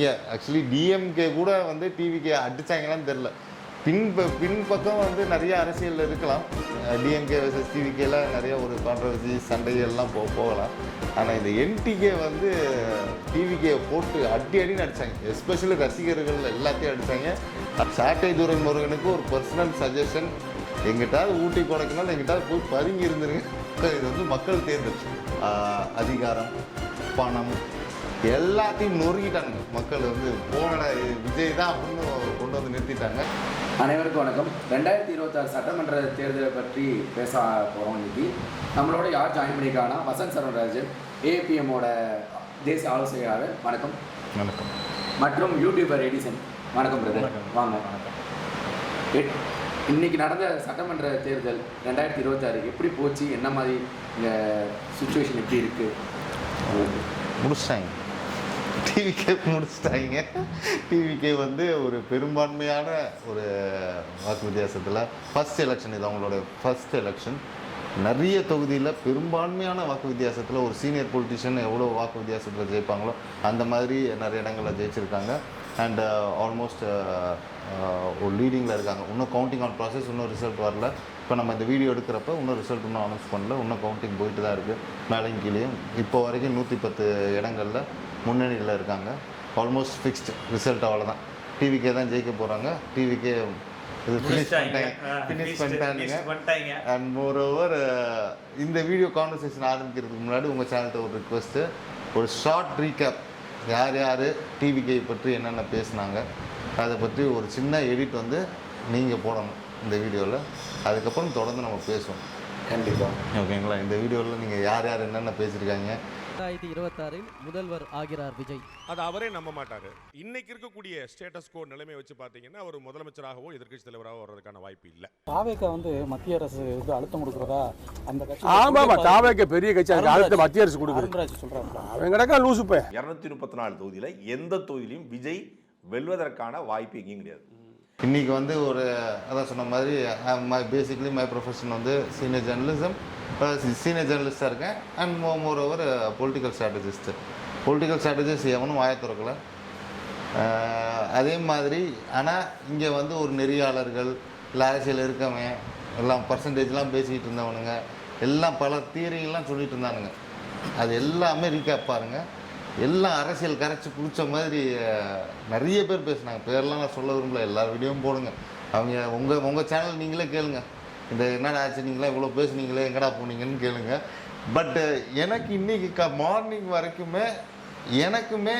நீங்கள் actually DMK கூட வந்து டிவிகே அடித்தாங்களான்னு தெரில. பின்பக்கம் வந்து நிறைய அரசியல் இருக்கலாம். டிஎம்கே வர்சஸ் டிவிகேல நிறைய ஒரு கான்ட்ரவர்சி சண்டைகள்லாம் போகலாம். ஆனால் இந்த என்டிகே வந்து டிவிகே போட்டு அடின்னு அடித்தாங்க. எஸ்பெஷலி ரசிகர்கள் எல்லாத்தையும் அடித்தாங்க. சாட்டை துரை முருகனுக்கு ஒரு பர்சனல் சஜஷன், எங்கிட்டாவது ஊட்டி கொடைக்கனால எங்கிட்டாவது போய் பதுங்கி இருந்துருங்க. இது வந்து மக்கள் தேர்தல். அதிகாரம், பணம் எல்லாத்தையும் நொறுக்கிட்டானுங்க மக்கள். வந்து போன விஜய் தான் அப்படின்னு கொண்டு வந்து நிறுத்திட்டாங்க. அனைவருக்கும் வணக்கம். 2026 சட்டமன்ற தேர்தலை பற்றி பேச போகிறோம். இன்னைக்கு நம்மளோட யார் ஜாயின் பண்ணியிருக்காங்கன்னா வசந்த் சரவணராஜன், ஏபிஎம்மோட தேசிய ஆலோசனையாளர். வணக்கம். வணக்கம். மற்றும் யூடியூபர் எடிசன். வணக்கம் பிரதர். வாங்க. வணக்கம். இன்னைக்கு நடந்த சட்டமன்ற தேர்தல் 2026 எப்படி போச்சு, என்ன மாதிரி இந்த சுச்சுவேஷன் எப்படி இருக்குது? முடிச்சிட்டாங்க, டிவிகே முடிச்சிட்டாங்க. டிவிகே வந்து ஒரு பெரும்பான்மையான ஒரு வாக்கு வித்தியாசத்தில் ஃபர்ஸ்ட் எலெக்ஷன், இது அவங்களோட ஃபர்ஸ்ட் எலெக்ஷன். நிறைய தொகுதியில் பெரும்பான்மையான வாக்கு வித்தியாசத்தில் ஒரு சீனியர் பொலிட்டிஷியன் எவ்வளோ வாக்கு வித்தியாசத்தில் ஜெயிப்பாங்களோ அந்த மாதிரி நிறைய இடங்களில் ஜெயிச்சிருக்காங்க. அண்ட் ஆல்மோஸ்ட் ஒரு லீடிங்கில் இருக்காங்க. இன்னும் கவுண்டிங் ஆன் ப்ராசஸ், இன்னும் ரிசல்ட் வரல. இப்போ நம்ம இந்த வீடியோ எடுக்கிறப்ப இன்னும் ரிசல்ட் இன்னும் அனௌன்ஸ் பண்ணல. இன்னும் கவுண்டிங் போயிட்டு தான் இருக்குது, மேலேயும் கீழேயும். இப்போ வரைக்கும் 110 இடங்களில் முன்னணியில் இருக்காங்க. Almost fixed result. அவ்வளோதான், டிவிகே தான் ஜெயிக்க போகிறாங்க. டிவிகே இது ஃபினிஷ் பண்ணிட்டாங்க. அண்ட் மோரோவர் இந்த வீடியோ கான்வர்சேஷன் ஆரம்பிக்கிறதுக்கு முன்னாடி உங்கள் சேனல்கிட்ட ஒரு ரிக்வெஸ்ட்டு, ஒரு ஷார்ட் ரீகேப், யார் யார் டிவிகே பற்றி என்னென்ன பேசுனாங்க அதை பற்றி ஒரு சின்ன எடிட் வந்து நீங்கள் போடணும் இந்த வீடியோவில். அதுக்கப்புறம் தொடர்ந்து நம்ம பேசுவோம். கண்டிப்பாக. ஓகேங்களா? இந்த வீடியோவில் நீங்கள் யார் யார் என்னென்ன பேசியிருக்காங்க. 2026 முதல்வர் ஆகிறார் விஜய். அது அவரே நம்ப மாட்டார். இன்னைக்கு இருக்கக்கூடிய ஸ்டேட்டஸ் கோ நிலைமை வச்சு பார்த்தீங்கன்னா அவர் முதலமைச்சராகவோ எதிர்க்கட்சி தலைவராகவோ வர்றதுக்கான வாய்ப்பு இல்லை. தாவேக வந்து மத்திய அரசு இது அழுத்தம் கொடுக்குறதா அந்த கட்சி. ஆமாம், தாவேக பெரிய கட்சி, அதுக்கு அழுத்தம் மத்திய அரசு கொடுக்குறது சொல்கிறாங்க. அவங்க கிடக்கா லூசு போய். 234 தொகுதியில் எந்த தொகுதியிலும் விஜய் வெல்வதற்கான வாய்ப்பு எங்கேயும் கிடையாது. இன்றைக்கி வந்து ஒரு அதான் சொன்ன மாதிரி பேசிக்கலி மை ப்ரொஃபஷன் வந்து சீனியர் ஜேர்னலிஸ்டாக இருக்கேன். And more over political strategist. Political strategist எவனும் வாய திறக்கலை. அதே மாதிரி ஆனால் இங்கே வந்து ஒரு நெறியாளர்கள் இல்லை அரசியல் இருக்கவன் எல்லாம் பர்சன்டேஜ்லாம் பேசிக்கிட்டு இருந்தவனுங்க எல்லாம் பல தியரிகள்லாம் சொல்லிட்டு இருந்தானுங்க. அது எல்லாமே ரீகேப் பாருங்கள். எல்லாம் அரசியல் கரைச்சி குடித்த மாதிரி நிறைய பேர் பேசுனாங்க. பேரெலாம் நான் சொல்ல விரும்பல, எல்லா வீடியோவும் போடுங்க. அவங்க உங்கள் சேனல் நீங்களே கேளுங்க. இந்த என்னடா ஆச்சு, நீங்களே இவ்வளோ பேசுனீங்களே, எங்கடா போனீங்கன்னு கேளுங்க. பட்டு எனக்கு இன்றைக்கி மார்னிங் வரைக்குமே எனக்குமே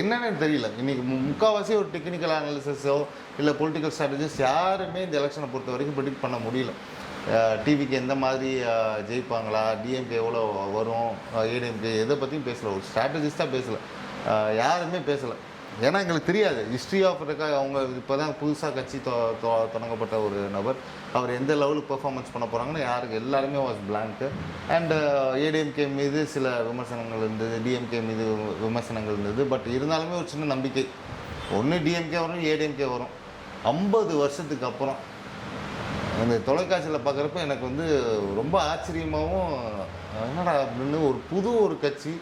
என்னென்னு தெரியல. இன்றைக்கி முக்கால்வாசி ஒரு டெக்னிக்கல் அனாலிசிஸோ இல்லை பொலிட்டிக்கல் ஸ்ட்ராட்டஜிஸ் யாருமே இந்த எலெக்ஷனை பொறுத்த வரைக்கும் ப்ரெடிக்ட் பண்ண முடியல. டிவிக்கு எந்த மாதிரி ஜெயிப்பாங்களா, டிஎம்கே எவ்வளோ வரும், ஏடிஎம்கே எதை பற்றியும் பேசலை. ஒரு ஸ்ட்ராட்டஜிஸ்டாக பேசலை, யாருமே பேசலை. ஏன்னா எங்களுக்கு தெரியாது ஹிஸ்ட்ரி ஆஃப் இருக்கா. அவங்க இப்போ தான் புதுசாக கட்சி தொடங்கப்பட்ட ஒரு நபர். அவர் எந்த லெவலுக்கு பெர்ஃபார்மன்ஸ் பண்ண போகிறாங்கன்னு யாருக்கு எல்லாருமே வாஸ் பிளாங்க்கு. அண்டு ஏடிஎம்கே மீது சில விமர்சனங்கள் இருந்தது, டிஎம்கே மீது விமர்சனங்கள் இருந்தது. பட் இருந்தாலுமே ஒரு சின்ன நம்பிக்கை, ஒன்று டிஎம்கே வரும், ஏடிஎம்கே வரும். 50 வருஷத்துக்கு அப்புறம் அந்த தொலைக்காட்சியில் பார்க்குறப்ப எனக்கு வந்து ரொம்ப ஆச்சரியமாகவும் என்னடா அப்படின்னு ஒரு கட்சி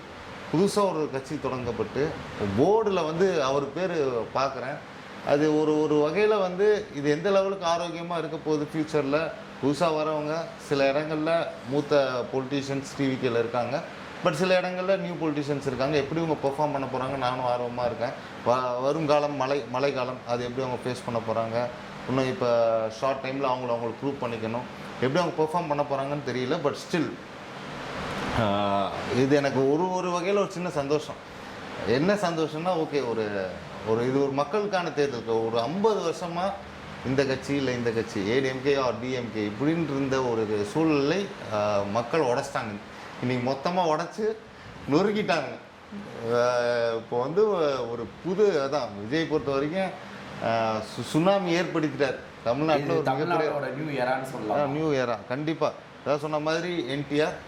புதுசாக ஒரு கட்சி தொடங்கப்பட்டு போர்டில் வந்து அவர் பேர் பார்க்குறேன். அது ஒரு வகையில் வந்து இது எந்த லெவலுக்கு ஆரோக்கியமாக இருக்க போகுது ஃப்யூச்சரில். புதுசாக வரவங்க சில இடங்களில் மூத்த பொலிட்டீஷியன்ஸ் டிவிக்கில் இருக்காங்க, பட் சில இடங்களில் நியூ பொலிட்டீஷியன்ஸ் இருக்காங்க. எப்படி இவங்க பெர்ஃபார்ம் பண்ண போகிறாங்க நானும் ஆர்வமாக இருக்கேன். வருங்காலம் மழைக்காலம் அது எப்படி அவங்க ஃபேஸ் பண்ண போகிறாங்க. இன்னும் இப்போ ஷார்ட் டைமில் அவங்களுக்கு ப்ரூவ் பண்ணிக்கணும். எப்படி அவங்க பெர்ஃபார்ம் பண்ண போகிறாங்கன்னு தெரியல. பட் ஸ்டில் இது எனக்கு ஒரு வகையில் ஒரு சின்ன சந்தோஷம். என்ன சந்தோஷம்னா, ஓகே இது ஒரு மக்களுக்கான தேர்தல். ஒரு 50 வருஷமாக இந்த கட்சி இல்லை இந்த கட்சி ஏடிஎம்கே ஆர் டிஎம்கே இப்படின்னு இருந்த ஒரு சூழ்நிலை மக்கள் உடச்சிட்டாங்க. இன்றைக்கி மொத்தமாக உடச்சி நொறுக்கிட்டாங்க. இப்போ வந்து ஒரு புது அதான் விஜய் பொறுத்த வரைக்கும் சுனாமி ஏற்படுத்திட்டார் தமிழ்நாட்டில். நியூ ஏரா கண்டிப்பாக. அதாவது சொன்ன மாதிரி என்டிஆர்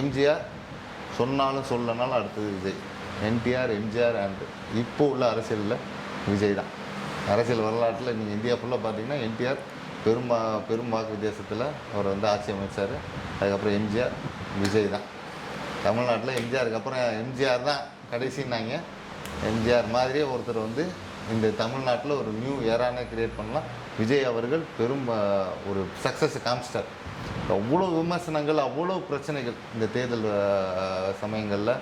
எம்ஜிஆர் சொன்னாலும் சொல்லனாலும் அடுத்தது விஜய். என்டிஆர் எம்ஜிஆர் அண்ட் இப்போ உள்ள அரசியலில் விஜய் தான். அரசியல் வரலாற்றில் நீங்கள் இந்தியா ஃபுல்லாக பார்த்தீங்கன்னா என்டிஆர் பெரும் வாக்கு வித்தியாசத்தில் அவர் வந்து ஆட்சி அமைச்சார். அதுக்கப்புறம் எம்ஜிஆர், விஜய் தான். தமிழ்நாட்டில் எம்ஜிஆருக்கு அப்புறம் எம்ஜிஆர் தான் கடைசின்னாங்க. எம்ஜிஆர் மாதிரியே ஒருத்தர் வந்து இந்த தமிழ்நாட்டில் ஒரு நியூ ஏரானே கிரியேட் பண்ணலாம். விஜய் அவர்கள் பெரும் ஒரு சக்ஸஸ் காமிச்சிட்டார். அவ்வளோ விமர்சனங்கள், அவ்வளோ பிரச்சனைகள் இந்த தேர்தல் சமயங்களில்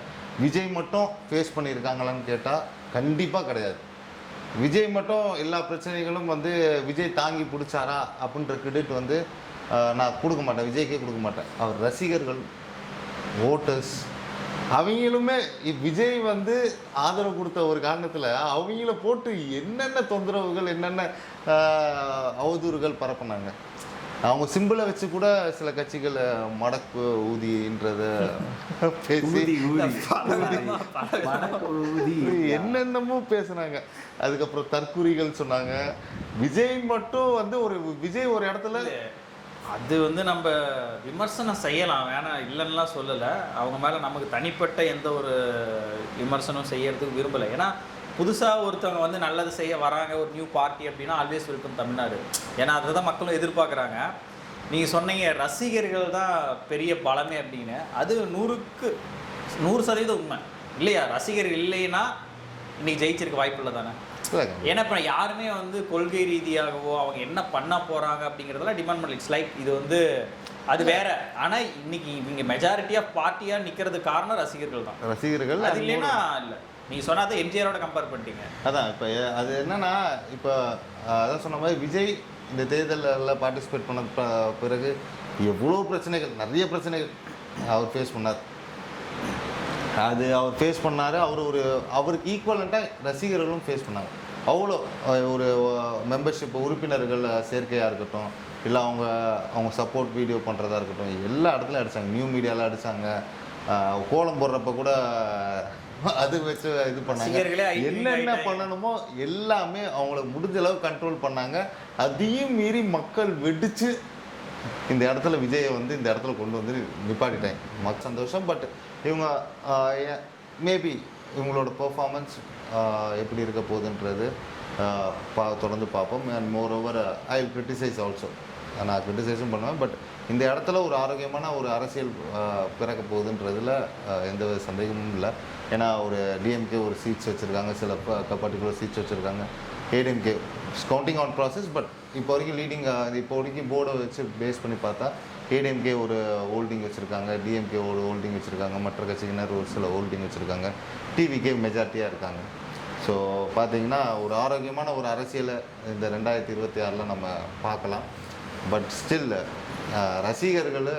விஜய் மட்டும் ஃபேஸ் பண்ணியிருக்காங்களான்னு கேட்டால் கண்டிப்பாக கிடையாது. விஜய் மட்டும் எல்லா பிரச்சனைகளும் வந்து விஜய் தாங்கி பிடிச்சாரா அப்படின்ற கிரெடிட் வந்து நான் கொடுக்க மாட்டேன், விஜய்க்கே கொடுக்க மாட்டேன். அவர் ரசிகர்கள், ஓட்டர்ஸ் அவங்களுமே விஜய் வந்து ஆதரவு கொடுத்த ஒரு காரணத்தில் அவங்கள போட்டு என்னென்ன தொந்தரவுகள், என்னென்ன அவதூறுகள் பரப்புனாங்க. அவங்க சிம்பிளை வச்சு கூட சில கட்சிகள் மடக்கு ஊதின்றத பேசி என்னென்னமோ பேசுனாங்க. அதுக்கப்புறம் தற்குறிகள் சொன்னாங்க. விஜய் மட்டும் வந்து விஜய் ஒரு இடத்துல அது வந்து நம்ம விமர்சனம் செய்யலாம், வேணாம் இல்லைன்னுலாம் சொல்லலை. அவங்க மேலே நமக்கு தனிப்பட்ட எந்த ஒரு விமர்சனம் செய்யறதுக்கு விரும்பலை. ஏன்னா புதுசாக ஒருத்தவங்க வந்து நல்லது செய்ய வராங்க, ஒரு நியூ பார்ட்டி அப்படின்னா ஆல்வேஸ் வெல்கம் தமிழ்நாடு. ஏன்னா அதை தான் மக்களும் எதிர்பார்க்குறாங்க. நீங்கள் சொன்னீங்க ரசிகர்கள் தான் பெரிய பலமே அப்படின்னு. அது 100% உண்மை இல்லையா? ரசிகர்கள் இல்லைன்னா இன்னைக்கு ஜெயிச்சிருக்க வாய்ப்பு இல்லை தானே? ஏன்னா இப்போ யாருமே வந்து கொள்கை ரீதியாகவோ அவங்க என்ன பண்ண போகிறாங்க அப்படிங்கிறதெல்லாம் டிமாண்ட் பண்ணல. இட்ஸ் லைக் இது வந்து அது வேற. ஆனால் இன்னைக்கு இவங்க மெஜாரிட்டி ஆஃப் பார்ட்டியாக நிற்கிறதுக்கு காரணம் ரசிகர்கள் தான். ரசிகர்கள் அது இல்லைன்னா இல்லை. நீங்கள் சொன்னாத எம்ஜிஆரோட கம்பேர் பண்ணிட்டீங்க. அதான் இப்போ அது என்னன்னா, இப்போ அதான் சொன்ன மாதிரி விஜய் இந்த தேர்தலில் பார்ட்டிசிபேட் பண்ண பிறகு எவ்வளோ பிரச்சனைகள், நிறைய பிரச்சனைகள் அவர் ஃபேஸ் பண்ணார். அது அவர் ஃபேஸ் பண்ணார். அவருக்கு ஈக்குவலண்ட்டாக ரசிகர்களும் ஃபேஸ் பண்ணாங்க. அவ்வளோ ஒரு மெம்பர்ஷிப் உறுப்பினர்கள் சேர்க்கையாக இருக்கட்டும், இல்லை அவங்க சப்போர்ட் வீடியோ பண்ணுறதா இருக்கட்டும், எல்லா இடத்துலையும் அடித்தாங்க. நியூ மீடியாவில் அடித்தாங்க. கோலம் போடுறப்ப கூட அது வச்சு இது பண்ணாங்க. என்னென்ன பண்ணணுமோ எல்லாமே அவங்கள முடிஞ்ச அளவு கண்ட்ரோல் பண்ணாங்க. அதையும் மீறி மக்கள் வெடிச்சு இந்த இடத்துல விஜயை வந்து இந்த இடத்துல கொண்டு வந்து நிப்பாட்டிட்டாங்க. மக்கள் சந்தோஷம். பட் இவங்க மேபி இவங்களோட பெர்ஃபார்மன்ஸ் எப்படி இருக்க போகுதுன்றது தொடர்ந்து பார்ப்போம். And more over I will criticise also. நான் கிரிட்டிசைஸும் பண்ணுவேன். பட் இந்த இடத்துல ஒரு ஆரோக்கியமான ஒரு அரசியல் பிறக்க போகுதுன்றதுல எந்த சந்தேகமும் இல்லை. ஏன்னா ஒரு டிஎம்கே ஒரு சீட்ஸ் வச்சுருக்காங்க, சில பர்டிகுலர் சீட்ஸ் வச்சுருக்காங்க. ADMK counting on process. But இப்போ வரைக்கும் லீடிங், இப்போ வரைக்கும் போர்டை வச்சு பேஸ் பண்ணி பார்த்தா ஏடிஎம்கே ஒரு ஹோல்டிங் வச்சுருக்காங்க, டிஎம்கே ஒரு ஹோல்டிங் வச்சுருக்காங்க, மற்ற கட்சியினர் ஒரு சில ஹோல்டிங் வச்சுருக்காங்க, டிவிகே மெஜாரிட்டியாக இருக்காங்க. ஸோ பார்த்தீங்கன்னா ஒரு ஆரோக்கியமான ஒரு அரசியலை இந்த 2026 நம்ம பார்க்கலாம். பட் ஸ்டில் ரசிகர்கள்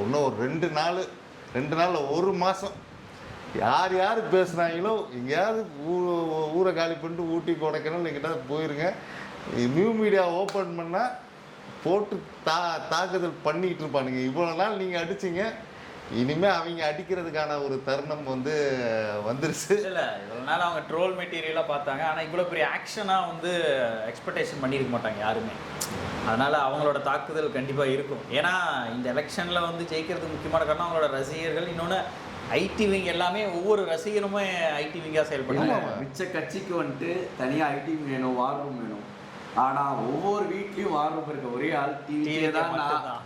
இன்னும் ஒரு 2 நாள் ஒரு மாதம் யார் பேசுனாங்களோ எங்கேயாவது ஊரை காலி பண்ணிட்டு ஊட்டி கொடைக்கணும் எங்கிட்ட போயிருங்க. நியூ மீடியா ஓப்பன் பண்ணால் போட்டு தாக்குதல் பண்ணிக்கிட்டு இருப்பானுங்க. இவ்வளோ நாள் நீங்கள் அடிச்சிங்க, இனிமேல் அவங்க அடிக்கிறதுக்கான ஒரு தருணம் வந்துருச்சு. இல்லை இவ்வளோ நாள் அவங்க ட்ரோல் மெட்டீரியலாக பார்த்தாங்க. ஆனால் இவ்வளோ பெரிய ஆக்ஷனாக வந்து எக்ஸ்பெக்டேஷன் பண்ணியிருக்க மாட்டாங்க யாருமே. அதனால் அவங்களோட தாக்குதல் கண்டிப்பாக இருக்கும். ஏன்னா இந்த எலெக்ஷனில் வந்து ஜெயிக்கிறதுக்கு முக்கியமான காரணம் அவங்களோட ரசிகர்கள். இன்னொன்று ஐடி விங் எல்லாமே ஒவ்வொரு ரசிகருமே ஐடி விங்காக செயல்படுறாங்க. மிச்ச கட்சிக்கு வந்துட்டு தனியாக ஐடி விங் வேணும், வார் ரூம் வேணும். ஆனால் ஒவ்வொரு வீட்லேயும் வார் ரூம் இருக்க ஒரே ஆள் டிவியே தான்.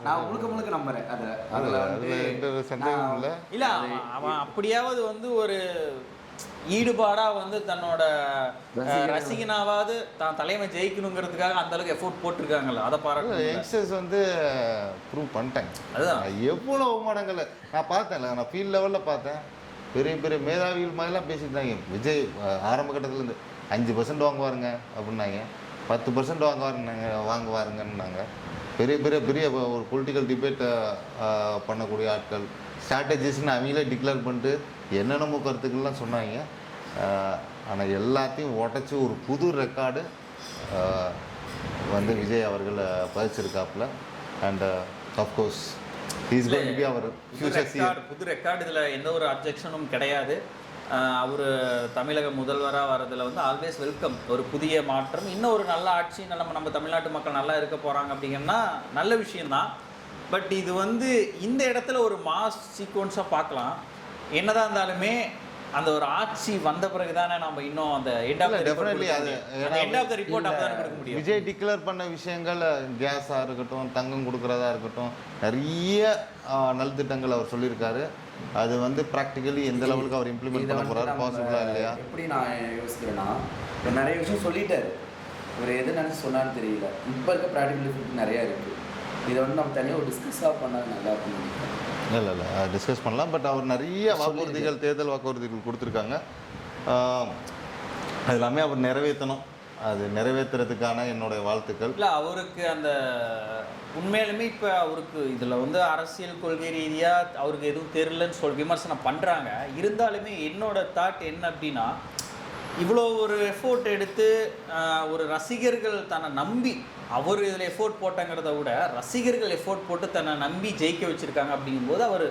நான் முழுக்க நம்புறேன். இல்லை அவன் அப்படியாவது வந்து ஒரு ஈடுபாடாக வந்து தன்னோட ரசிகனாவது தான் தலைமை ஜெயிக்கணுங்கிறதுக்காக அந்த அளவுக்கு எஃபோர்ட் போட்டிருக்காங்கல்ல, அதை பாருங்க. யங்ஸ்டர்ஸ் வந்து ப்ரூவ் பண்ணிட்டாங்க. அதுதான் எவ்வளோ அவமானங்கள் நான் பார்த்தேன்ல, நான் ஃபீல்ட் லெவலில் பார்த்தேன். பெரிய பெரிய மேதாவிகள் மாதிரிலாம் பேசிட்டாங்க. விஜய் ஆரம்ப கட்டத்துலேருந்து 5% வாங்குவாருங்க அப்படின்னாங்க, 10% வாங்குவாருங்கன்னாங்க. பெரிய பெரிய பெரிய ஒரு பொலிட்டிக்கல் டிபேட் பண்ணக்கூடிய ஆட்கள், ஸ்ட்ராட்டஜிஸ்ன்னு அவங்களே டிக்ளேர் பண்ணிட்டு என்னென்னமோ கருத்துக்கள்லாம் சொன்னாங்க. ஆனால் எல்லாத்தையும் உடச்சி ஒரு புது ரெக்கார்டு வந்து விஜய் அவர்கள் பதிச்சிருக்காப்புல. And of course is going to be அவர் ஃபியூச்சர் சிஎம். புது ரெக்கார்டு இதில் எந்த ஒரு அப்ஜெக்ஷனும் கிடையாது. அவர் தமிழக முதல்வராக வரதில் வந்து ஆல்வேஸ் வெல்கம். ஒரு புதிய மாற்றம், இன்னும் ஒரு நல்ல ஆட்சி, நம்ம தமிழ்நாட்டு மக்கள் நல்லா இருக்க போகிறாங்க அப்படிங்கன்னா நல்ல விஷயந்தான். பட் இது வந்து இந்த இடத்துல ஒரு மாஸ் சீக்வன்ஸாக பார்க்கலாம். என்னதான் இருந்தாலுமே அந்த ஒரு ஆட்சி வந்த பிறகு தானே நம்ம இன்னும் அந்த எண்ட் ஆஃப் த டெஃபினெட்லி அது எண்ட் ஆஃப் த ரிப்போர்ட் அப்போ தானே கொடுக்க முடியும். விஜய் டிக்ளேர் பண்ண விஷயங்கள் கேஸாக இருக்கட்டும், தங்கம் கொடுக்குறதா இருக்கட்டும், நிறைய நல்திட்டங்கள் அவர் சொல்லியிருக்காரு. அது வந்து ப்ராக்டிக்கலி எந்த லெவலுக்கு அவர் இம்ப்ளிமெண்ட் பண்ண போகிறாரு, பாசிபிளா இல்லையா? எப்படி நான் யோசிக்கிறேன்னா, இப்போ நிறைய விஷயம் சொல்லிட்டாரு, இவர் எது நினச்சி சொன்னான்னு தெரியல. இப்போ இருக்க ப்ராக்டிகல் நிறையா இருக்குது. இதை வந்து நம்ம தனியாக ஒரு டிஸ்கஸாக பண்ணால் நல்லா இருக்கும்னு நினைக்கிறேன். இல்லை டிஸ்கஸ் பண்ணலாம். பட் அவர் நிறைய வாக்குறுதிகள், தேர்தல் வாக்குறுதிகள் கொடுத்துருக்காங்க. அது எல்லாமே அவர் நிறைவேற்றணும். அது நிறைவேற்றுறதுக்கான என்னுடைய வாழ்த்துக்கள். இல்லை, அவருக்கு அந்த உண்மையிலுமே இப்போ அவருக்கு இதில் வந்து அரசியல் கொள்கை ரீதியாக அவருக்கு எதுவும் தெரியலன்னு விமர்சனம் பண்ணுறாங்க. இருந்தாலுமே என்னோட தாட் என்ன அப்படின்னா, இவ்வளோ ஒரு எஃபோர்ட் எடுத்து ஒரு ரசிகர்கள் தன்னை நம்பி, அவர் இதில் எஃபோர்ட் போட்டாங்கிறத விட ரசிகர்கள் எஃபோர்ட் போட்டு தன்னை நம்பி ஜெயிக்க வச்சுருக்காங்க. அப்படிங்கும்போது அவர்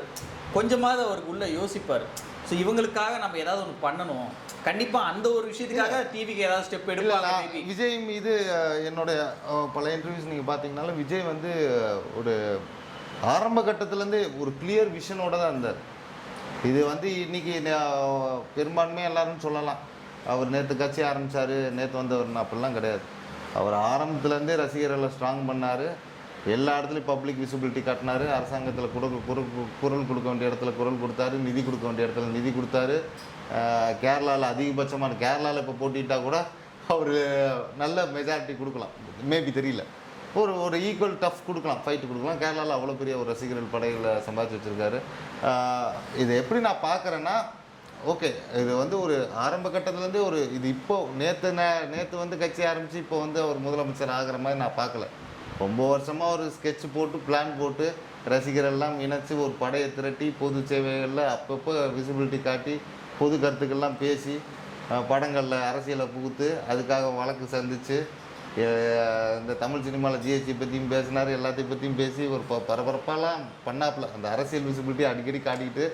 கொஞ்சமாவது அவருக்கு உள்ளே யோசிப்பார். ஸோ இவங்களுக்காக நம்ம ஏதாவது ஒன்று பண்ணணும், கண்டிப்பாக அந்த ஒரு விஷயத்துக்காக டிவிக்கு ஏதாவது ஸ்டெப் எடுப்பாங்க. விஜய் மீது என்னுடைய பல இன்டர்வியூஸ் நீங்கள் பார்த்தீங்கன்னாலும் விஜய் வந்து ஒரு ஆரம்ப கட்டத்துலேருந்து ஒரு கிளியர் விஷனோட தான் இருந்தார். இது வந்து இன்னைக்கு பெரும்பான்மையாக எல்லாரும் சொல்லலாம், அவர் நேற்று கட்சி ஆரம்பித்தார், நேற்று வந்தவர்னு அப்படிலாம் கிடையாது. அவர் ஆரம்பத்துலேருந்தே ரசிகர்களை ஸ்ட்ராங் பண்ணார். எல்லா இடத்துலையும் பப்ளிக் விசிபிலிட்டி காட்டினார். அரசாங்கத்தில் குரல் கொடுக்க வேண்டிய இடத்துல குரல் கொடுத்தாரு, நிதி கொடுக்க வேண்டிய இடத்துல நிதி கொடுத்தாரு. கேரளாவில் அதிகபட்சமான, கேரளாவில் இப்போ போட்டிட்டால் கூட அவர் நல்ல மெஜாரிட்டி கொடுக்கலாம், மேபி தெரியல, ஒரு ஈக்குவல் டஃப் கொடுக்கலாம், ஃபைட்டு கொடுக்கலாம். கேரளாவில் அவ்வளோ பெரிய ஒரு ரசிகர்கள் படைகளை சம்பாதிச்சு வச்சுருக்காரு. இதை எப்படி நான் பார்க்குறேன்னா, ஓகே, இது வந்து ஒரு ஆரம்ப கட்டத்துலேருந்து ஒரு இது இப்போது நேற்று வந்து கட்சி ஆரம்பித்து இப்போ வந்து அவர் முதலமைச்சர் ஆகிற மாதிரி நான் பார்க்கல. ரொம்ப வருஷமாக ஒரு ஸ்கெட்ச் போட்டு பிளான் போட்டு ரசிகரெல்லாம் இணைச்சி ஒரு படையை திரட்டி பொது சேவைகளில் அப்பப்போ விசிபிலிட்டி காட்டி பொது கருத்துக்கள்லாம் பேசி படங்களில் அரசியலை புகுத்து அதுக்காக வழக்கு சந்தித்து இந்த தமிழ் சினிமாவில் ஜிஎஸ்டி பற்றியும் பேசினார், எல்லாத்தையும் பற்றியும் பேசி ஒரு பரபரப்பாலாம் பண்ணாப்புல. அந்த அரசியல் விசிபிலிட்டி அடிக்கடி காட்டிக்கிட்டு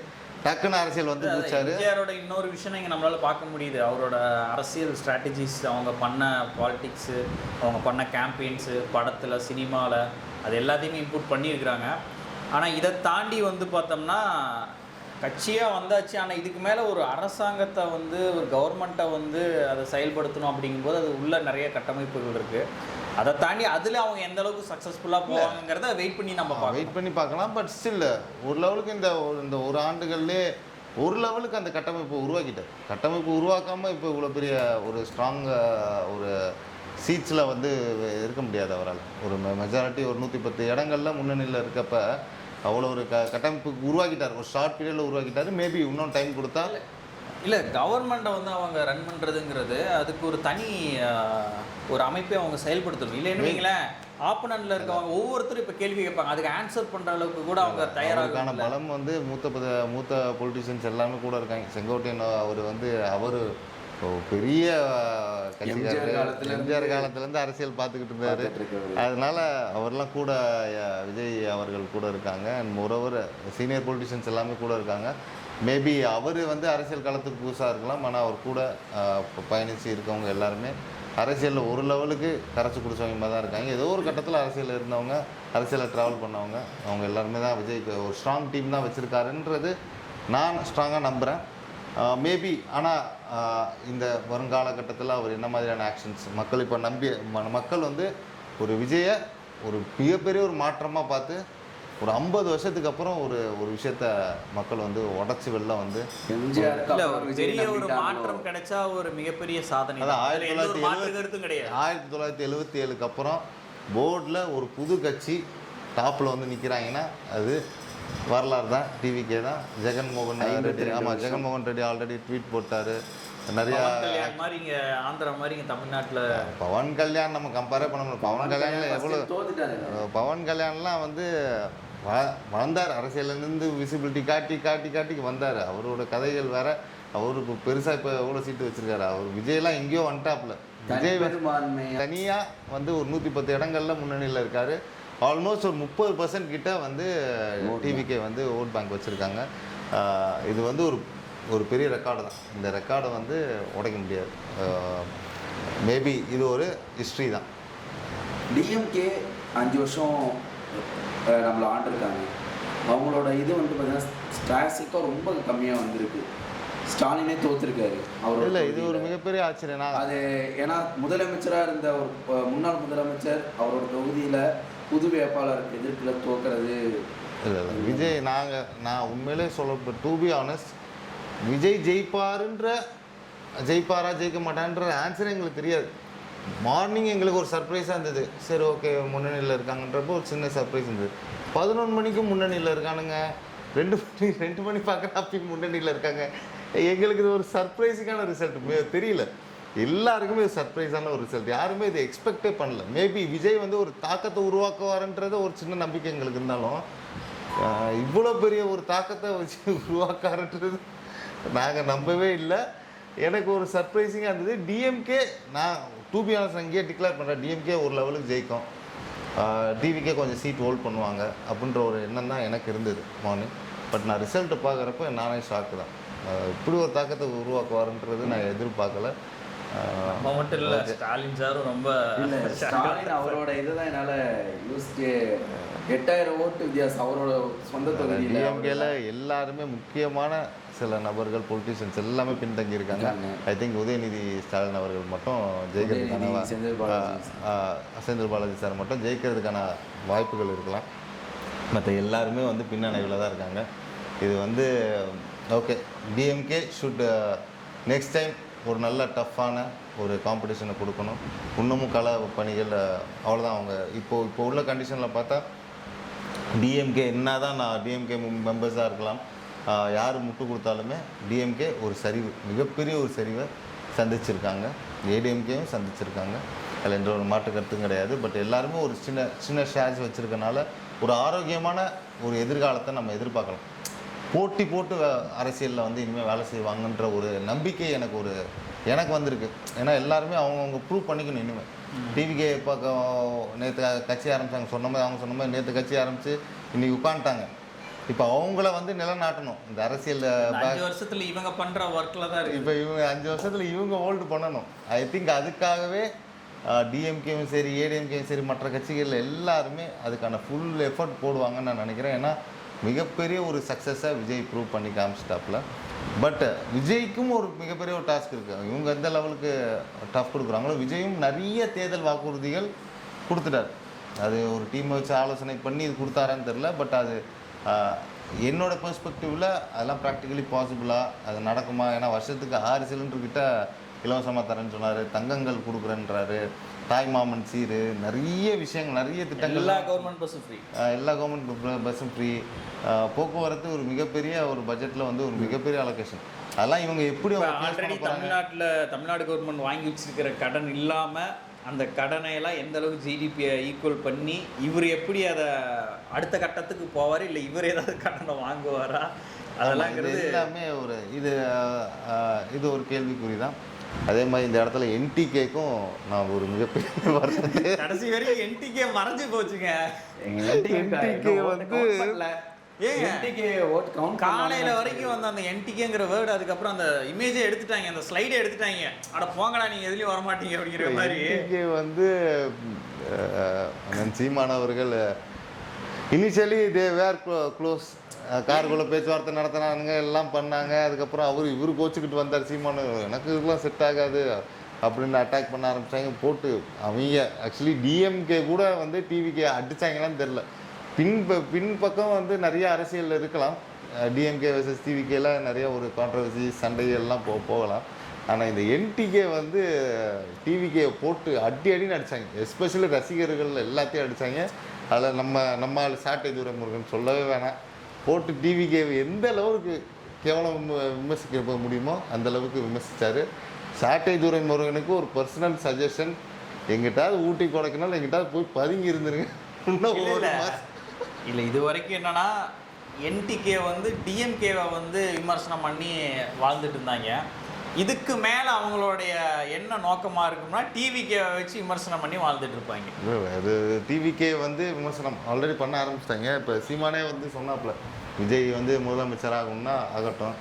டக்குன்னு அரசியல் வந்து பிடிச்சாரு. எம்ஜிஆரோட இன்னொரு விஷயம் இங்கே நம்மளால் பார்க்க முடியுது. அவரோட அரசியல் ஸ்ட்ராட்டஜிஸ், அவங்க பண்ண பாலிடிக்ஸு, அவங்க பண்ண கேம்பெயின்ஸு, படத்தில் சினிமாவில் அது எல்லாத்தையுமே இன்புட் பண்ணியிருக்கிறாங்க. ஆனால் இதை தாண்டி வந்து பார்த்தோம்னா கட்சியாக வந்தாச்சு. ஆனால் இதுக்கு மேலே ஒரு அரசாங்கத்தை வந்து ஒரு கவர்மெண்ட்டை வந்து அதை செயல்படுத்தணும் அப்படிங்கும்போது அது உள்ள நிறைய கட்டமைப்புகள் இருக்குது. அதை தாண்டி அதில் அவங்க எந்த அளவுக்கு சக்ஸஸ்ஃபுல்லாக போவாங்கிறத வெயிட் பண்ணி நம்ம வெயிட் பண்ணி பார்க்கலாம். பட் ஸ்டில் ஒரு லெவலுக்கு இந்த ஒரு ஆண்டுகள்லேயே ஒரு லெவலுக்கு அந்த கட்டமைப்பை உருவாக்கிட்டார். கட்டமைப்பு உருவாக்காமல் இப்போ இவ்வளோ பெரிய ஒரு ஸ்ட்ராங் ஒரு சீட்ஸில் வந்து இருக்க முடியாது அவரால். ஒரு மெஜாரிட்டி ஒரு 110 இடங்களில் முன்னணியில் இருக்கப்போ அவ்வளோ ஒரு கட்டமைப்பு உருவாக்கிட்டார். ஒரு ஷார்ட் பீரியடில் உருவாக்கிட்டார். மேபி இன்னும் டைம் கொடுத்தா இல்லை, கவர்மெண்ட்டை வந்து அவங்க ரன் பண்ணுறதுங்கிறது அதுக்கு ஒரு தனி ஒரு அமைப்பை அவங்க செயல்படுத்தணும். இல்லைன்னு வைங்களேன், ஆப்பனண்ட்டில் இருக்கவங்க ஒவ்வொருத்தரும் இப்போ கேள்வி கேட்பாங்க, அதுக்கு ஆன்சர் பண்ணுற அளவுக்கு கூட அவங்க தயாராக. பலம் வந்து மூத்த பொலிட்டிஷியன்ஸ் எல்லாமே கூட இருக்காங்க. செங்கோட்டையன் அவர் வந்து அவர் பெரிய எம்ஜிஆர் காலத்துலேருந்து அரசியல் பார்த்துக்கிட்டு இருந்தார். அதனால அவர்லாம் கூட விஜய் அவர்கள் கூட இருக்காங்க. அண்ட் மோரோவர் சீனியர் பொலிட்டிஷியன்ஸ் எல்லாமே கூட இருக்காங்க. மேபி அவர் வந்து அரசியல் காலத்துக்கு புதுசாக இருக்கலாம். ஆனால் அவர் கூட பயணித்து இருக்கவங்க எல்லாருமே அரசியலில் ஒரு லெவலுக்கு கரைச்சி குடிச்சவங்க மாதிரி தான் இருக்காங்க. ஏதோ ஒரு கட்டத்தில் அரசியலில் இருந்தவங்க, அரசியலில் ட்ராவல் பண்ணவங்க, அவங்க எல்லாருமே தான் விஜய்க்கு ஒரு ஸ்ட்ராங் டீம் தான் வச்சுருக்காருன்றது நான் ஸ்ட்ராங்காக நம்புகிறேன். மேபி ஆனால் இந்த வருங்காலகட்டத்தில் அவர் என்ன மாதிரியான ஆக்ஷன்ஸ் மக்கள் இப்போ மக்கள் வந்து ஒரு விஜயை ஒரு மிகப்பெரிய ஒரு மாற்றமாக பார்த்து ஒரு 50 வருஷத்துக்கு அப்புறம் ஒரு விஷயத்த மக்கள் வந்து உடச்சி வெளில வந்து பெரிய ஒரு மாற்றம் கிடைச்சா ஒரு மிகப்பெரிய சாதனை. அதான் 1977க்கு அப்புறம் போர்டில் ஒரு புது கட்சி டாப்பில் வந்து நிற்கிறாங்கன்னா அது வரலாறு தான், டிவிக்கே தான். ஜெகன்மோகன் ரெட்டி, ஆமாம், ஜெகன்மோகன் ரெட்டி ஆல்ரெடி ட்வீட் போட்டார். நிறையா மாதிரி இங்கே ஆந்திரா மாதிரி இங்கே தமிழ்நாட்டில் பவன் கல்யாண் நம்ம கம்பேரே பண்ண முடியும். பவன் கல்யாணில் எவ்வளோ, பவன் கல்யாண்லாம் வந்து வளர்ந்தார், அரசியலேருந்து விசிபிலிட்டி காட்டி வந்தார். அவரோட கதைகள் வேறு. அவருக்கு பெருசாக இப்போ எவ்வளோ சீட்டு வச்சுருக்காரு. அவர் விஜய்லாம் எங்கேயோ வந்துட்டாப்புல. விஜய் தனியாக வந்து ஒரு 110 இடங்களில் முன்னணியில் இருக்கார். ஆல்மோஸ்ட் ஒரு 30% கிட்ட வந்து டிவிக்கே வந்து ஓட் பேங்க் வச்சுருக்காங்க. இது வந்து ஒரு பெரிய ரெக்கார்டு தான். இந்த ரெக்கார்டை வந்து உடைக்க முடியாது. மேபி இது ஒரு ஹிஸ்ட்ரி தான். டிஎம்கே 5 வருஷம் நம்மளை ஆண்டிருக்காங்க. அவங்களோட இது வந்து பார்த்தீங்கன்னா ஸ்டாட்டிஸ்டிக்காக ரொம்ப கம்மியாக வந்திருக்கு. ஸ்டாலினே தோத்துருக்காரு அவர். இல்லை, இது ஒரு மிகப்பெரிய ஆச்சரியம். நான் அது ஏன்னா முதலமைச்சராக இருந்த ஒரு முன்னாள் முதலமைச்சர் அவரோட தொகுதியில் புது வேட்பாளருக்கு எதிர்ப்பில் தோக்கிறது. இல்லை விஜய் நான் உண்மையிலே சொல்ல, டு பி ஆனஸ்ட், விஜய் ஜெயிப்பாரா ஜெயிக்க மாட்டான்ற ஆன்சர் எங்களுக்கு தெரியாது. மார்னிங் எங்களுக்கு ஒரு சர்ப்ரைஸாக இருந்தது. சரி, ஓகே, முன்னணியில் இருக்காங்கன்றப்போ ஒரு சின்ன சர்ப்ரைஸ் இருந்தது. 11 மணிக்கும் முன்னணியில் இருக்கானுங்க, 2 மணி பார்க்குற அப்பயும் முன்னணியில் இருக்காங்க. எங்களுக்கு இது ஒரு சர்ப்ரைஸிங்கான ரிசல்ட் தெரியல. எல்லாருக்குமே சர்ப்ரைஸான ஒரு ரிசல்ட். யாருமே இதை எக்ஸ்பெக்டே பண்ணல. மேபி விஜய் வந்து ஒரு தாக்கத்தை உருவாக்குவாருன்றது ஒரு சின்ன நம்பிக்கை எங்களுக்கு இருந்தாலும், இவ்வளோ பெரிய ஒரு தாக்கத்தை வச்சு உருவாக்காருன்றது நாங்கள் நம்பவே இல்லை. எனக்கு ஒரு சர்ப்ரைசிங்காக இருந்தது. டிஎம்கே, நான் டூ பி ஆனஸ்ட் அங்கேயே டிக்ளேர் பண்ணுறேன், டிஎம்கே ஒரு லெவலுக்கு ஜெயிக்கும், டிவிக்கே கொஞ்சம் சீட் ஹோல்ட் பண்ணுவாங்க அப்படின்ற ஒரு எண்ணம் தான் எனக்கு இருந்தது மார்னிங். பட் நான் ரிசல்ட்டை பார்க்குறப்ப நானே ஷாக்கு தான். இப்படி ஒரு தாக்கத்தை உருவாக்குவாருன்றது நான் எதிர்பார்க்கல. மட்டும் இல்லை, ஸ்டாலின் சாரும் ரொம்ப இல்லை, ஸ்டாலின் அவரோட இதுதான் என்னால் யோசிச்சு 8000 ஓட்டு வித்தியாசம் அவரோட சொந்த தொகுதியில். டிஎம்கேல எல்லாருமே முக்கியமான சில நபர்கள், பொலிட்டிஷியன்ஸ் எல்லாமே பின்தங்கி இருக்காங்க. ஐ திங்க் உதயநிதி ஸ்டாலின் அவர்கள் மட்டும் ஜெயிக்கிறதுக்கான, செந்தில் பாலாஜி சார் மட்டும் ஜெயிக்கிறதுக்கான வாய்ப்புகள் இருக்கலாம். மற்ற எல்லாருமே வந்து பின்னடைவில் தான் இருக்காங்க. இது வந்து okay, DMK should next time ஒரு நல்ல டஃப்பான ஒரு காம்படிஷனை கொடுக்கணும். இன்னமும் கள பணிகள் அவ்வளோதான். அவங்க இப்போ உள்ள கண்டிஷனில் பார்த்தா டிஎம்கே என்ன தான், நான் டிஎம்கே மெம்பர்ஸாக இருக்கலாம், யார் முட்டு கொடுத்தாலுமே டிஎம்கே ஒரு சரிவு, மிகப்பெரிய ஒரு சரிவை சந்திச்சிருக்காங்க. ஏடிஎம்கேயும் சந்திச்சிருக்காங்க. அதில் என்ற ஒரு மாற்று கருத்தும் கிடையாது. பட் எல்லாருமே ஒரு சின்ன ஷேர்ஸ் வச்சுருக்கனால ஒரு ஆரோக்கியமான ஒரு எதிர்காலத்தை நம்ம எதிர்பார்க்கலாம். போட்டு அரசியலில் வந்து இனிமேல் வேலை செய்வாங்கன்ற ஒரு நம்பிக்கை எனக்கு வந்திருக்கு. ஏன்னா எல்லாருமே அவங்கவுங்க ப்ரூவ் பண்ணிக்கணும். இனிமேல் டிவிகே பக்கம் நேற்று கட்சி ஆரம்பித்தாங்க, அவங்க சொன்ன மாதிரி நேற்று கட்சி ஆரம்பித்து இன்றைக்கி உட்காந்துட்டாங்க. இப்போ அவங்கள வந்து நிலநாட்டணும். இந்த அரசியல் 5 வருஷத்தில் இவங்க பண்ணுற ஒர்க்கில் தான் இருக்குது. இப்போ இவங்க 5 வருஷத்தில் இவங்க ஹோல்டு பண்ணணும். ஐ திங்க் அதுக்காகவே டிஎம்கேவும் சரி, ஏடிஎம்கேவும் சரி, மற்ற கட்சிகள் எல்லாருமே அதுக்கான ஃபுல் எஃபர்ட் போடுவாங்கன்னு நான் நினைக்கிறேன். ஏன்னா மிகப்பெரிய ஒரு சக்ஸஸாக விஜய் ப்ரூவ் பண்ணி காமிச்சிட்டாப்புல. பட் விஜய்க்கும் ஒரு மிகப்பெரிய ஒரு டாஸ்க் இருக்குது. இவங்க எந்த லெவலுக்கு டஃப் கொடுக்குறாங்களோ, விஜயும் நிறைய தேர்தல் வாக்குறுதிகள் கொடுத்துட்டார். அது ஒரு டீமை வச்சு ஆலோசனை பண்ணி இது கொடுத்தாரான்னு தெரில. பட் அது என்னோட பெர்ஸ்பெக்டிவில் அதெல்லாம் ப்ராக்டிக்கலி பாசிபிளாக அது நடக்குமா? ஏன்னா வருஷத்துக்கு 6 சிலிண்டர்கிட்ட இலவசமாக தரேன்னு சொன்னார், தங்கங்கள் கொடுக்குறேன்றாரு, தாய்மாமன் சீரு, நிறைய விஷயங்கள், நிறைய திட்டங்கள், எல்லா கவர்மெண்ட் பஸ்ஸும் ஃப்ரீ, எல்லா கவர்மெண்ட் பஸ்ஸும் ஃப்ரீ, போக்குவரத்து ஒரு மிகப்பெரிய ஒரு பட்ஜெட்டில் வந்து ஒரு மிகப்பெரிய அலோகேஷன். அதெல்லாம் இவங்க எப்படி ஆல்ரெடி தமிழ்நாடு கவர்மெண்ட் வாங்கி வச்சிருக்கிற கடன் இல்லாமல் அந்த கடனையெல்லாம் எந்த அளவுக்கு ஜிடிபியை ஈக்குவல் பண்ணி இவர் எப்படி அதை அடுத்த கட்டத்துக்கு போவார், இல்லை இவர் ஏதாவது கடனை வாங்குவாரா, அதெல்லாம்ங்கிறது எல்லாமே ஒரு இது ஒரு கேள்விக்குறி தான். அதே மாதிரி இந்த இடத்துல என்டிகேக்கும் நான் ஒரு மிகப்பெரிய வருத்தத்தை, கடைசி வரைக்கும் என்டிகே மறைஞ்சு போச்சுங்க. என்டிகே வந்து காலையில வரைக்கும் வந்து அந்த என்டிகேங்கிற வேர்டு, அதுக்கப்புறம் அந்த இமேஜை எடுத்துட்டாங்க, அந்த ஸ்லைடை எடுத்துட்டாங்க. அட போங்கடா, நீங்க எதுலயும் வரமாட்டீங்க அப்படிங்கிற மாதிரி. என்டிகே வந்து சீமானவர்கள் இனிஷியலி தே வேர் க்ளோஸ், காருக்குள்ளே பேச்சுவார்த்தை நடத்தினானுங்க, எல்லாம் பண்ணாங்க. அதுக்கப்புறம் இவர் கோச்சுக்கிட்டு வந்தார் சீமானு, எனக்கு இதெல்லாம் செட் ஆகாது அப்படின்னு அட்டாக் பண்ண ஆரம்பித்தாங்க. போட்டு அவங்க ஆக்சுவலி டிஎம்கே கூட வந்து டிவிக்கு அடித்தாங்களான்னு தெரில. பின்பக்கம் வந்து நிறைய அரசியல் இருக்கலாம். டிஎம்கே வர்சஸ் டிவிகேல நிறைய ஒரு கான்ட்ரவர்சி, சண்டைகள்லாம் போகலாம். ஆனால் இந்த என்டிகே வந்து டிவிகே போட்டு அடின்னு அடித்தாங்க. எஸ்பெஷலி ரசிகர்கள் எல்லாத்தையும் அடித்தாங்க. அதில் நம்ம சாட்டை துரைமுருகன் சொல்லவே வேணாம். போட்டு டிவிகே எந்த அளவுக்கு கேவலம் விமர்சிக்க முடியுமோ அந்த அளவுக்கு விமர்சித்தார். சாட்டை துரைமுருகனுக்கு ஒரு பர்சனல் சஜஷன், எங்கிட்டாவது ஊட்டி கொடைக்கனால எங்கிட்டாவது போய் பதுங்கி இருந்துருங்க. இல்லை, இது வரைக்கும் என்னன்னா என்டிகே வந்து டிஎம்கேவை வந்து விமர்சனம் பண்ணி வாழ்ந்துட்டு இருந்தாங்க. இதுக்கு மேலே அவங்களுடைய என்ன நோக்கமாக இருக்கும்னா டிவிகேவை வச்சு விமர்சனம் பண்ணி வாழ்ந்துட்டு இருப்பாங்க. அது டிவிகே வந்து விமர்சனம் ஆல்ரெடி பண்ண ஆரம்பிச்சிட்டாங்க. இப்போ சீமானே வந்து சொன்னாப்புல, விஜய் வந்து முதலமைச்சராகணும்னா ஆகட்டும்,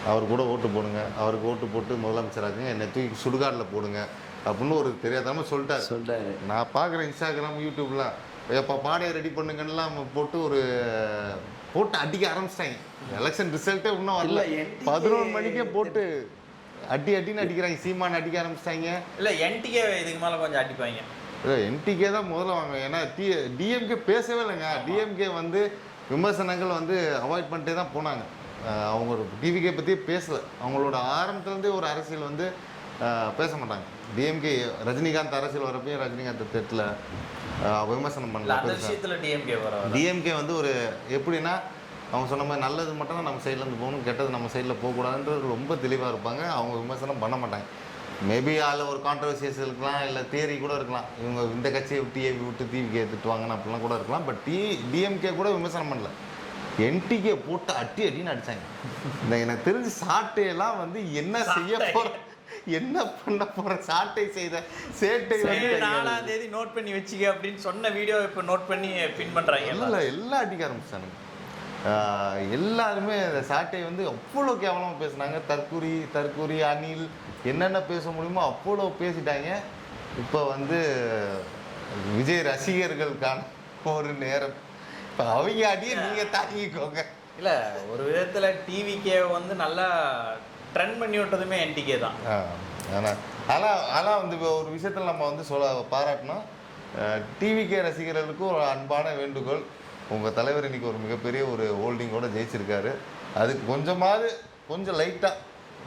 அவர் கூட ஓட்டு போடுங்க, அவருக்கு ஓட்டு போட்டு முதலமைச்சராகுங்க, என்னை தூக்கி சுடுகாட்டில் போடுங்க அப்படின்னு ஒரு தெரியாதமாக சொல்லிட்டாரு. நான் பார்க்குறேன் இன்ஸ்டாகிராம், யூடியூப்லாம், எப்போ பாடையை ரெடி பண்ணுங்கன்னெலாம் போட்டு ஒரு போட்டு அடிக்க ஆரம்பிச்சிட்டாங்க. எலெக்ஷன் ரிசல்ட்டே இன்னும் வரல, இல்ல, NTK 11 மணிக்கே போட்டு அடின்னு அடிக்கிறாங்க. சீமான் அடிக்க ஆரம்பிச்சிட்டாங்க. இல்லை என்டிகே இதுக்கு மேலே கொஞ்சம் அடிப்பாங்க. இல்லை என்டிகே தான் முதல்ல வாங்க. ஏன்னா டிஎம்கே பேசவே இல்லைங்க. டிஎம்கே வந்து விமர்சனங்கள் வந்து அவாய்ட் பண்ணிட்டே தான் போனாங்க. அவங்க ஒரு டிவிகே பற்றியே பேசலை. அவங்களோட ஆரம்பத்துலேருந்தே ஒரு அரசியல் வந்து பேச மாட்டாங்க. டிஎம்கே ரஜினிகாந்த் அரசியல் வரப்பையும் ரஜினிகாந்த் தெட்டில் விமர்சனம் இல்லை அந்த பண்ணல. விஷயத்தில் டிஎம்கே வர டிஎம்கே வந்து ஒரு எப்படின்னா அவங்க சொன்ன மாதிரி நல்லது மட்டும் தான் நம்ம சைட்லேருந்து போகணும், கெட்டது நம்ம சைடில் போகக்கூடாதுன்றது ரொம்ப தெளிவாக இருப்பாங்க. அவங்க விமர்சனம் பண்ண மாட்டாங்க. மேபி அதில் ஒரு கான்ட்ரவர்சியஸ் இருக்கலாம், இல்லை தியரி கூட இருக்கலாம். இவங்க இந்த கட்சியை டிஏவி விட்டு டிவிகே திட்டுவாங்கன்னு அப்படிலாம் கூட இருக்கலாம். பட் டிஎம்கே கூட விமர்சனம் பண்ணல. என்டிகே போட்டு அடின்னு அடித்தாங்க. இந்த எனக்கு தெரிஞ்சு சாட்டையெல்லாம் வந்து என்ன செய்ய போகிற, என்ன பண்ண போகிற, சாட்டை செய்த சேட்டை வந்து 4ஆம் தேதி நோட் பண்ணி வச்சுக்க அப்படின்னு சொன்ன வீடியோ இப்போ நோட் பண்ணி பின் பண்ணுறாங்க. இல்லை எல்லாம் அடிக்க ஆரம்பிச்சானுங்க. எல்லாருமே அந்த சாட்டை வந்து அவ்வளோ கேவலமாக பேசுனாங்க. தற்கூரி அணில் என்னென்ன பேச முடியுமோ அவ்வளோ பேசிட்டாங்க. இப்போ வந்து விஜய் ரசிகர்களுக்கான ஒரு நேரம். இப்போ அவங்க அடியை நீங்கள் தாங்கிக்கோங்க. இல்லை ஒரு விதத்தில் டிவிக்கே வந்து நல்லா ட்ரெண்ட் பண்ணி விட்டதுமே என்டிகே தான். ஆனால் வந்து ஒரு விஷயத்தில் நம்ம வந்து பாராட்டணும். டிவிகே ரசிகர்களுக்கு ஒரு அன்பான வேண்டுகோள். உங்கள் தலைவர் இன்றைக்கி ஒரு மிகப்பெரிய ஒரு ஹோல்டிங்கோடு ஜெயிச்சிருக்காரு. அதுக்கு கொஞ்சம் லைட்டாக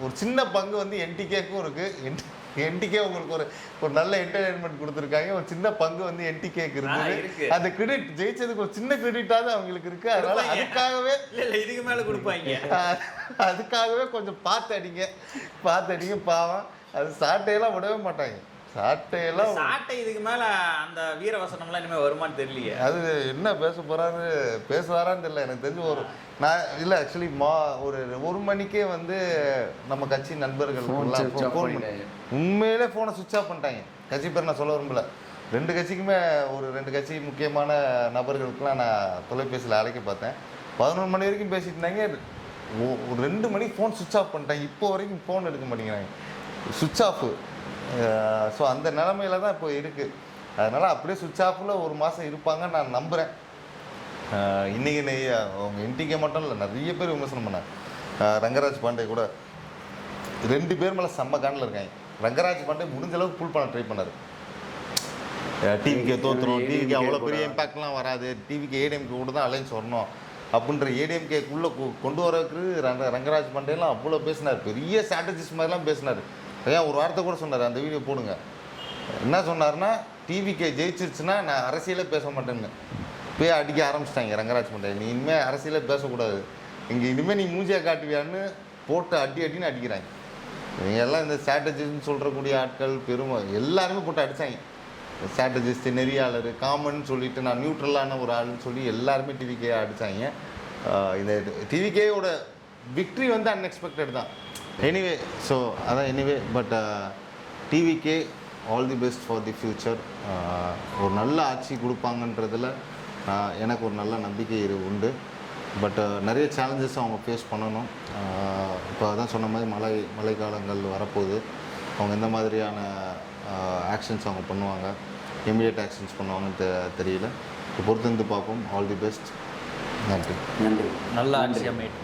ஒரு சின்ன பங்கு வந்து என்டிகேக்கும் இருக்குது. என்டிகே உங்களுக்கு ஒரு நல்ல என்டர்டெயின்மெண்ட் கொடுத்துருக்காங்க. ஒரு சின்ன பங்கு வந்து என்டிகேக்கு இருக்குது. அந்த கிரெடிட் ஜெயிச்சதுக்கு ஒரு சின்ன கிரெடிட்டாவது அவங்களுக்கு இருக்குது. அதனால அதுக்காகவே இல்லை இதுக்கு மேலே கொடுப்பாங்க. அதுக்காகவே கொஞ்சம் பார்த்து அடிங்க. பாவம் அது சாட்டையெல்லாம் விடவே மாட்டாங்க. சாட்டை இதுக்கு மேலே அந்த வீரவசனம்லாம் இனிமேல் வருமானு தெரியலையே. அது என்ன பேசுவாரான்னு தெரியல. எனக்கு தெரிஞ்சு நான் இல்லை ஆக்சுவலி ஒரு மணிக்கே வந்து நம்ம கட்சி நண்பர்கள் ஃபோன் உண்மையிலே ஃபோனை சுவிட்ச் ஆஃப் பண்ணிட்டாங்க. கட்சி பேர் நான் சொல்ல விரும்பல. 2 கட்சிக்குமே ஒரு 2 கட்சி முக்கியமான நபர்களுக்கெல்லாம் நான் தொலைபேசியில் அழைக்க பார்த்தேன். 11 மணி வரைக்கும் பேசிட்டு இருந்தாங்க. ஒரு 2 மணிக்கு ஃபோன் சுவிட்ச் ஆஃப் பண்ணிட்டாங்க. இப்போ வரைக்கும் ஃபோன் எடுக்க மாட்டேங்கிறாங்க, சுவிட்ச் ஆஃபு. ஸோ அந்த நிலமையில தான் இப்போ இருக்குது. அதனால் அப்படியே சுவிட்ச் ஆஃபில் ஒரு மாதம் இருப்பாங்கன்னு நான் நம்புகிறேன். இன்றைக்கி அவங்க என்டிகே மட்டும் இல்லை, நிறைய பேர் விமர்சனம் பண்ணாங்க. ரங்கராஜ் பாண்டே கூட 2 பேர் மேலே செம்ம காண்டில் இருக்காங்க. ரங்கராஜ் பாண்டே முடிஞ்ச அளவுக்கு புல் பண்ண ட்ரை பண்ணார். டிவிக்கே தோற்றுரும், டிவிக்கு அவ்வளோ பெரிய இம்பேக்ட்லாம் வராது, டிவிக்கு ஏடிஎம்கே கூட தான் அலைன்ஸ் வரணும் அப்படின்ற ஏடிஎம்கேக்குள்ளே கொண்டு வரக்கு ரங்கராஜ் பாண்டேலாம் அவ்வளோ பேசினார். பெரிய ஸ்ட்ராட்டஜிஸ்ட் மாதிரிலாம் பேசினார். ஏன் ஒரு வார்த்தை கூட சொன்னார், அந்த வீடியோ போடுங்க. என்ன சொன்னார்னா, டிவிக்கே ஜெயிச்சிருச்சுன்னா நான் அரசியலே பேச மாட்டேன்னு போய் அடிக்க ஆரம்பிச்சிட்டாங்க ரங்கராஜ் பாண்டே. நீ இனிமேல் அரசியலே பேசக்கூடாது, இங்கே இனிமேல் நீ மூஞ்சியை காட்டுவியான்னு போட்டு அடின்னு அடிக்கிறாங்க. இவங்க எல்லாம் இந்த ஸ்ட்ராட்டஜிஸ்ட்னு சொல்கிறக்கூடிய ஆட்கள் எல்லாருமே போட்டு அடித்தாங்க. ஸ்ட்ராட்டஜிஸ்ட், நெறியாளர், காமன் சொல்லிட்டு நான் நியூட்ரலான ஒரு ஆள்னு சொல்லி எல்லாருமே டிவிக்கே அடித்தாங்க. இந்த டிவிக்கேயோட விக்ட்ரி வந்து அன்எக்ஸ்பெக்டட் தான். எனிவே ஸோ அதான் anyway but TVK all the best for the future. ஒரு நல்ல ஆட்சி கொடுப்பாங்கன்றதில் எனக்கு ஒரு நல்ல நம்பிக்கை உண்டு. பட் நிறைய சேலஞ்சஸ் அவங்க ஃபேஸ் பண்ணணும். இப்போ அதான் சொன்ன மாதிரி மழைக்காலங்கள் வரப்போகுது. அவங்க எந்த மாதிரியான ஆக்ஷன்ஸ் அவங்க பண்ணுவாங்க, இமீடியட் ஆக்ஷன்ஸ் பண்ணுவாங்கன்னு தெரியல. பொறுத்திருந்து பார்ப்போம். All the best. நன்றி. நல்ல ஆட்சி அமையும்.